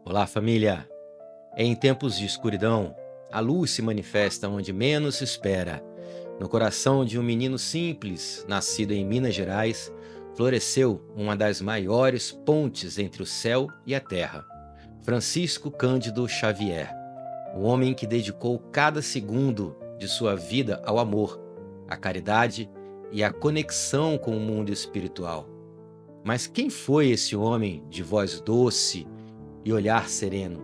Olá, família! Em tempos de escuridão, a luz se manifesta onde menos se espera. No coração de um menino simples, nascido em Minas Gerais, floresceu uma das maiores pontes entre o céu e a terra. Francisco Cândido Xavier, o homem que dedicou cada segundo de sua vida ao amor, à caridade e à conexão com o mundo espiritual. Mas quem foi esse homem de voz doce e olhar sereno?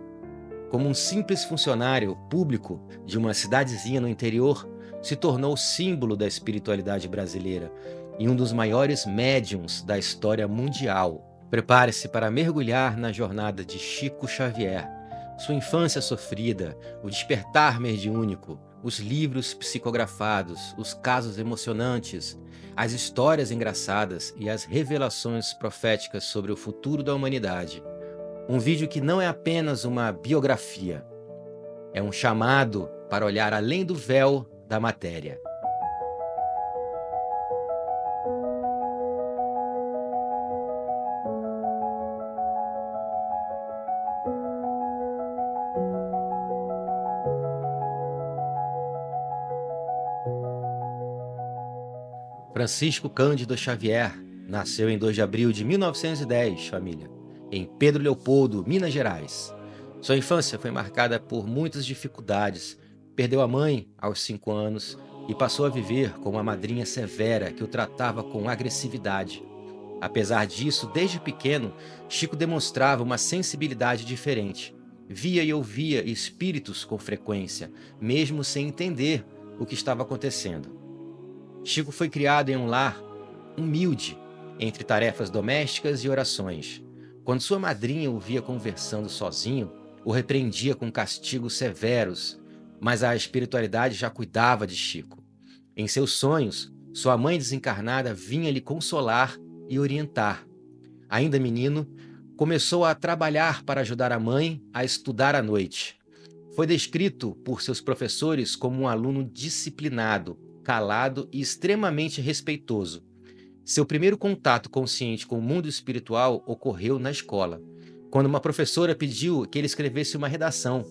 Como um simples funcionário público de uma cidadezinha no interior, se tornou símbolo da espiritualidade brasileira e um dos maiores médiuns da história mundial. Prepare-se para mergulhar na jornada de Chico Xavier, sua infância sofrida, o despertar mediúnico, os livros psicografados, os casos emocionantes, as histórias engraçadas e as revelações proféticas sobre o futuro da humanidade. Um vídeo que não é apenas uma biografia, é um chamado para olhar além do véu da matéria. Francisco Cândido Xavier nasceu em 2 de abril de 1910, família, em Pedro Leopoldo, Minas Gerais. Sua infância foi marcada por muitas dificuldades. Perdeu a mãe aos 5 anos e passou a viver com uma madrinha severa que o tratava com agressividade. Apesar disso, desde pequeno, Chico demonstrava uma sensibilidade diferente. Via e ouvia espíritos com frequência, mesmo sem entender o que estava acontecendo. Chico foi criado em um lar humilde, entre tarefas domésticas e orações. Quando sua madrinha o via conversando sozinho, o repreendia com castigos severos, mas a espiritualidade já cuidava de Chico. Em seus sonhos, sua mãe desencarnada vinha lhe consolar e orientar. Ainda menino, começou a trabalhar para ajudar a mãe a estudar à noite. Foi descrito por seus professores como um aluno disciplinado, calado e extremamente respeitoso. Seu primeiro contato consciente com o mundo espiritual ocorreu na escola, quando uma professora pediu que ele escrevesse uma redação.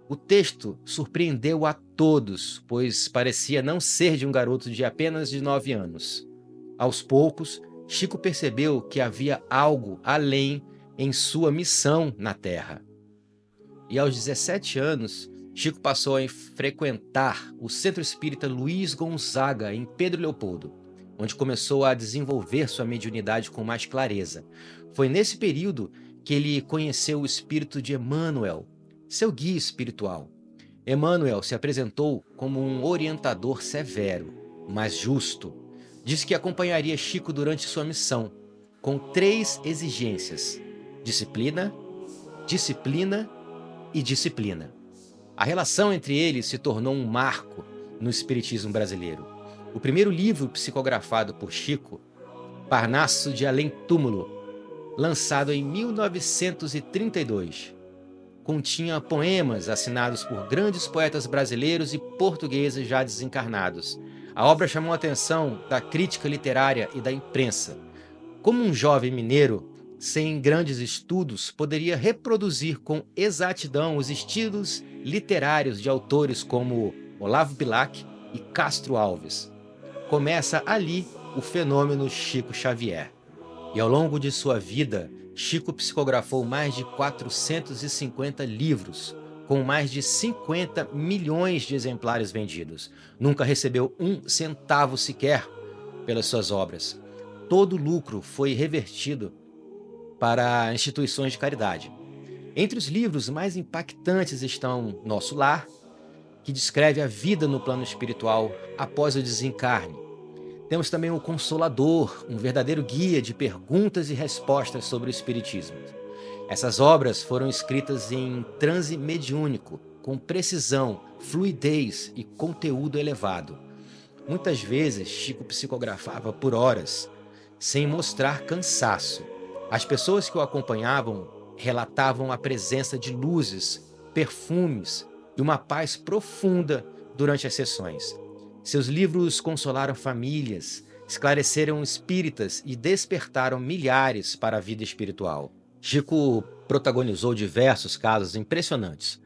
O texto surpreendeu a todos, pois parecia não ser de um garoto de apenas 9 anos. Aos poucos, Chico percebeu que havia algo além em sua missão na Terra. E aos 17 anos, Chico passou a frequentar o Centro Espírita Luiz Gonzaga, em Pedro Leopoldo, onde começou a desenvolver sua mediunidade com mais clareza. Foi nesse período que ele conheceu o espírito de Emmanuel, seu guia espiritual. Emmanuel se apresentou como um orientador severo, mas justo. Disse que acompanharia Chico durante sua missão, com 3 exigências: disciplina, disciplina e disciplina. A relação entre eles se tornou um marco no espiritismo brasileiro. O primeiro livro psicografado por Chico, Parnaso de Além Túmulo, lançado em 1932, continha poemas assinados por grandes poetas brasileiros e portugueses já desencarnados. A obra chamou a atenção da crítica literária e da imprensa. Como um jovem mineiro, sem grandes estudos, poderia reproduzir com exatidão os estilos literários de autores como Olavo Bilac e Castro Alves. Começa ali o fenômeno Chico Xavier. E ao longo de sua vida, Chico psicografou mais de 450 livros, com mais de 50 milhões de exemplares vendidos. Nunca recebeu 1 centavo sequer pelas suas obras. Todo o lucro foi revertido para instituições de caridade. Entre os livros mais impactantes estão Nosso Lar, que descreve a vida no plano espiritual após o desencarne. Temos também o Consolador, um verdadeiro guia de perguntas e respostas sobre o espiritismo. Essas obras foram escritas em transe mediúnico, com precisão, fluidez e conteúdo elevado. Muitas vezes, Chico psicografava por horas, sem mostrar cansaço. As pessoas que o acompanhavam relatavam a presença de luzes, perfumes e uma paz profunda durante as sessões. Seus livros consolaram famílias, esclareceram espíritas e despertaram milhares para a vida espiritual. Chico protagonizou diversos casos impressionantes.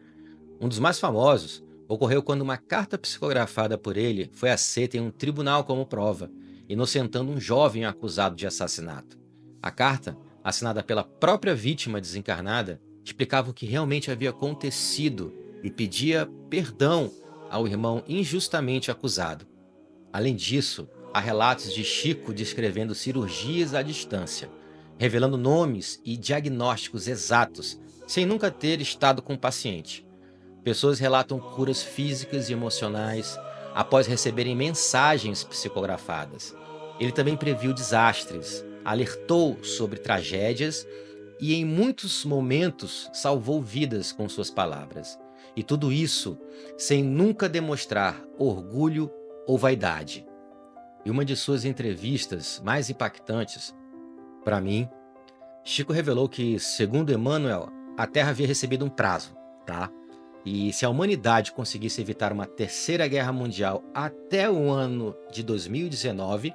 Um dos mais famosos ocorreu quando uma carta psicografada por ele foi aceita em um tribunal como prova, inocentando um jovem acusado de assassinato. A carta, assinada pela própria vítima desencarnada, explicava o que realmente havia acontecido e pedia perdão ao irmão injustamente acusado. Além disso, há relatos de Chico descrevendo cirurgias à distância, revelando nomes e diagnósticos exatos, sem nunca ter estado com o paciente. Pessoas relatam curas físicas e emocionais após receberem mensagens psicografadas. Ele também previu desastres, alertou sobre tragédias e, em muitos momentos, salvou vidas com suas palavras. E tudo isso sem nunca demonstrar orgulho ou vaidade. Em uma de suas entrevistas mais impactantes, para mim, Chico revelou que, segundo Emmanuel, a Terra havia recebido um prazo, tá? E se a humanidade conseguisse evitar uma terceira guerra mundial até o ano de 2019,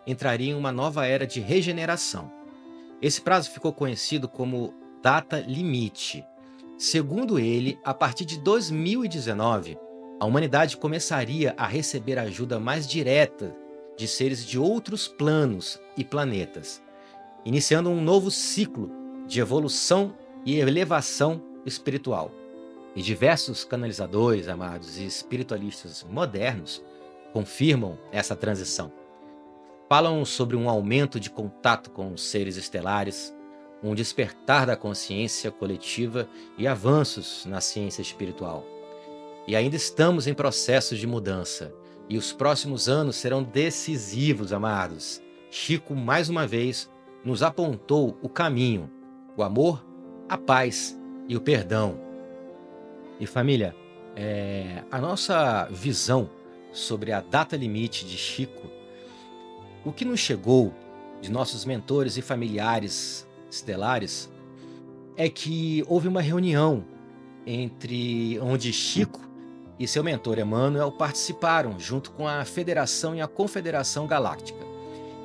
entraria em uma nova era de regeneração. Esse prazo ficou conhecido como data limite. Segundo ele, a partir de 2019, a humanidade começaria a receber ajuda mais direta de seres de outros planos e planetas, iniciando um novo ciclo de evolução e elevação espiritual. E diversos canalizadores, amados, e espiritualistas modernos confirmam essa transição. Falam sobre um aumento de contato com os seres estelares, um despertar da consciência coletiva e avanços na ciência espiritual. E ainda estamos em processo de mudança, e os próximos anos serão decisivos, amados. Chico, mais uma vez, nos apontou o caminho, o amor, a paz e o perdão. E família, a nossa visão sobre a data limite de Chico, o que nos chegou de nossos mentores e familiares estelares, é que houve uma reunião onde Chico e seu mentor Emmanuel participaram junto com a Federação e a Confederação Galáctica.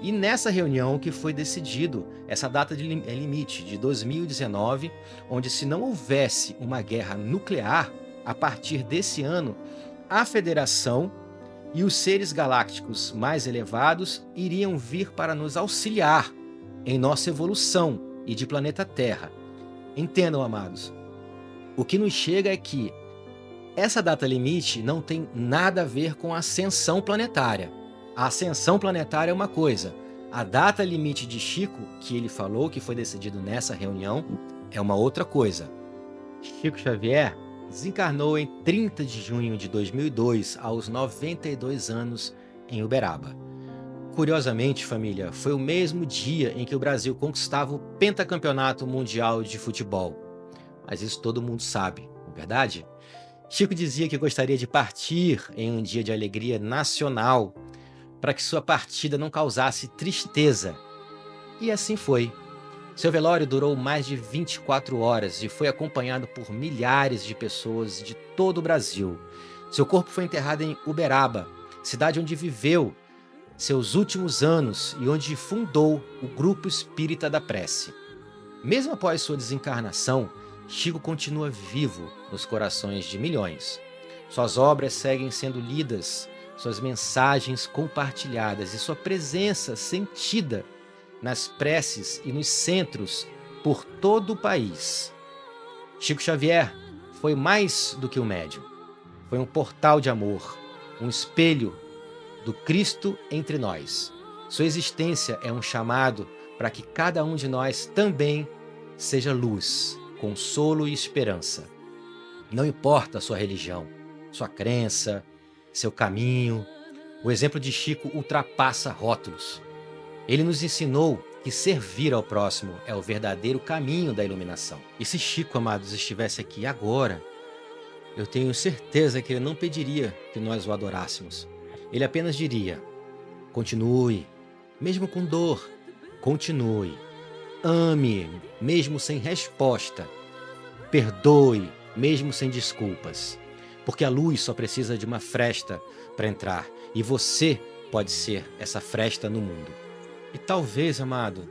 E nessa reunião que foi decidido essa data de limite de 2019, onde, se não houvesse uma guerra nuclear, a partir desse ano, a Federação e os seres galácticos mais elevados iriam vir para nos auxiliar em nossa evolução e de planeta Terra. Entendam, amados, o que nos chega é que essa data limite não tem nada a ver com a ascensão planetária. A ascensão planetária é uma coisa. A data limite de Chico, que ele falou, que foi decidido nessa reunião, é uma outra coisa. Chico Xavier desencarnou em 30 de junho de 2002, aos 92 anos, em Uberaba. Curiosamente, família, foi o mesmo dia em que o Brasil conquistava o pentacampeonato mundial de futebol. Mas isso todo mundo sabe, não é verdade? Chico dizia que gostaria de partir em um dia de alegria nacional, para que sua partida não causasse tristeza. E assim foi. Seu velório durou mais de 24 horas e foi acompanhado por milhares de pessoas de todo o Brasil. Seu corpo foi enterrado em Uberaba, cidade onde viveu seus últimos anos e onde fundou o Grupo Espírita da Prece. Mesmo após sua desencarnação, Chico continua vivo nos corações de milhões. Suas obras seguem sendo lidas, suas mensagens compartilhadas e sua presença sentida nas preces e nos centros por todo o país. Chico Xavier foi mais do que um médium. Foi um portal de amor, um espelho do Cristo entre nós. Sua existência é um chamado para que cada um de nós também seja luz, consolo e esperança. Não importa a sua religião, sua crença, seu caminho, o exemplo de Chico ultrapassa rótulos. Ele nos ensinou que servir ao próximo é o verdadeiro caminho da iluminação. E se Chico, amados, estivesse aqui agora, eu tenho certeza que ele não pediria que nós o adorássemos. Ele apenas diria: continue, mesmo com dor, continue. Ame, mesmo sem resposta. Perdoe, mesmo sem desculpas. Porque a luz só precisa de uma fresta para entrar, e você pode ser essa fresta no mundo. E talvez, amado,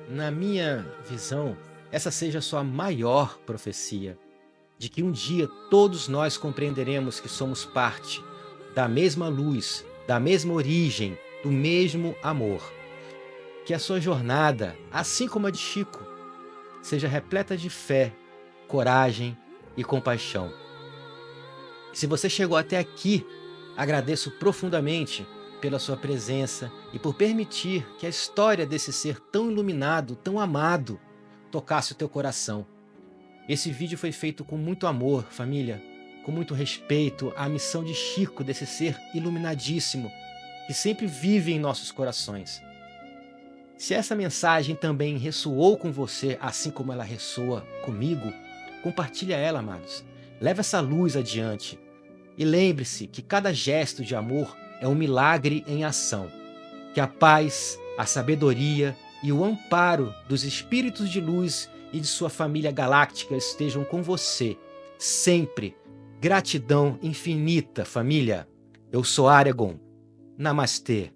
na minha visão, essa seja a sua maior profecia, de que um dia todos nós compreenderemos que somos parte da mesma luz, da mesma origem, do mesmo amor. Que a sua jornada, assim como a de Chico, seja repleta de fé, coragem e compaixão. Se você chegou até aqui, agradeço profundamente pela sua presença e por permitir que a história desse ser tão iluminado, tão amado, tocasse o teu coração. Esse vídeo foi feito com muito amor, família, com muito respeito à missão de Chico, desse ser iluminadíssimo, que sempre vive em nossos corações. Se essa mensagem também ressoou com você, assim como ela ressoa comigo, compartilha ela, amados. Leve essa luz adiante. E lembre-se que cada gesto de amor é um milagre em ação. Que a paz, a sabedoria e o amparo dos espíritos de luz e de sua família galáctica estejam com você, sempre. Gratidão infinita, família. Eu sou Aragon. Namastê.